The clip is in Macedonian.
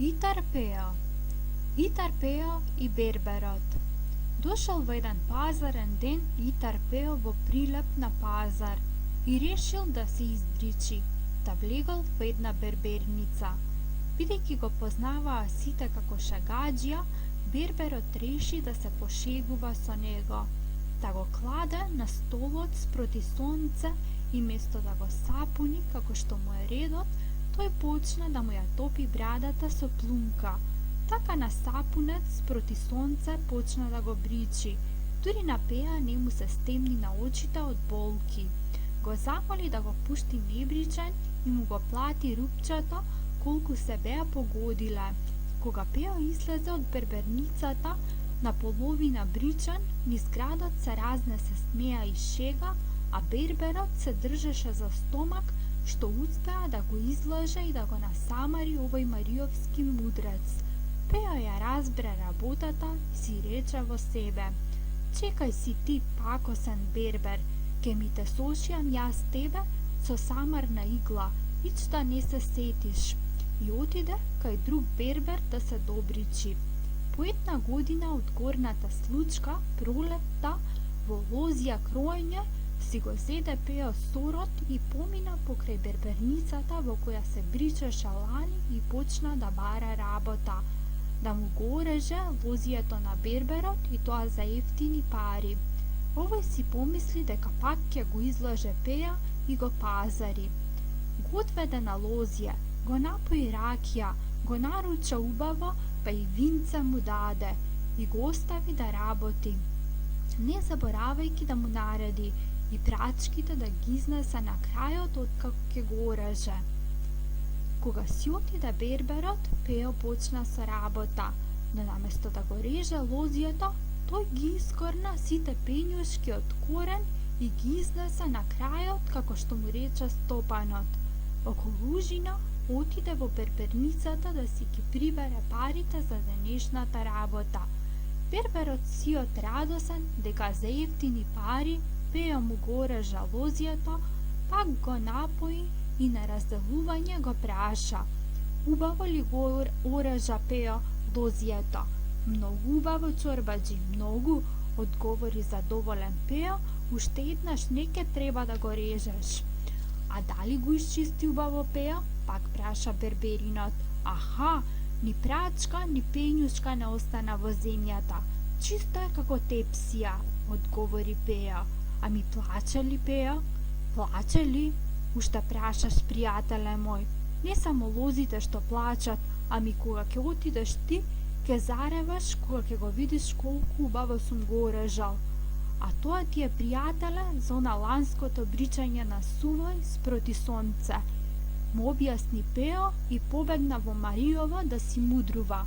Итар Пео и берберот. Дошол во еден пазарен ден Итар Пео во прилеп на пазар и решил да се издричи, да влегол во една берберница. Бидејќи го познаваа сите како шегаџија, берберот реши да се пошегува со него, да го кладе на столот спроти сонце и место да го сапуни како што му е редот, тој почна да му ја топи брадата со плунка. Така на сапунет спроти сонце почна да го бричи. Дури на Пеа не му се стемни на очите од болки. Го замоли да го пушти небричен и му го плати рупчето колку се беа погодиле. Кога Пео излезе од берберницата, на половина бричен, низ градот се разнесе смеа и шега, а берберот се држеше за стомак, што успеа да го излаже и да го насамари овој мариовски мудрец. Пео ја разбра работата и си рече во себе: чекај си ти, пакосен бербер, ке ми те сошијам јас тебе со самарна игла, ничта не се сетиш. И отиде кај друг бербер да се добричи. По една година од горната случка, пролетта, во Лозија кројње, си го зеде Пео сорот и помина покрај берберницата во која се бричеше лани и почна да бара работа, да му го ореже лозијето на берберот и тоа за ефтини пари. Овој си помисли дека пак ќе го излаже Пеа и го пазари. Го одведе на лозија, го напои ракија, го наруча убаво, па и винце му даде и го остави да работи, не заборавајќи да му нареди и прачките да ги изнесе на крајот откако ќе го ореже. Кога си отиде берберот, Пео почна со работа, но наместо да го реже лозијето, тој ги искорна сите пењушки од корен и ги изнесе на крајот како што му рече стопанот. Околу ужина отиде во берберницата да си ги прибере парите за денешната работа. Берберот сиот радосен дека за ефтини пари Пео му го ореже лозијето, пак го напои и на разделување го праша: убаво ли го орежа Пео лозијето? Многу убаво, чорбаџи, многу, одговори задоволен Пео, уште еднаш не ке треба да го режеш. А дали го исчисти убаво Пео? Пак праша берберинот. Аха, ни прачка, ни пењушка не остана во земјата. Чисто е како тепсија, одговори Пео. Ами плаче ли Пео? Плаче ли? Уште прашаш, пријателе мој. Не само лозите што плачат, ами кога ќе отидеш ти, ќе зареваш кога ќе го видиш колку убаво сум го орежал. А тоа ти е, пријателе, за она ланското бричање на сувој спроти сонце, му објасни Пео и побегна во Мариово да си мудрува.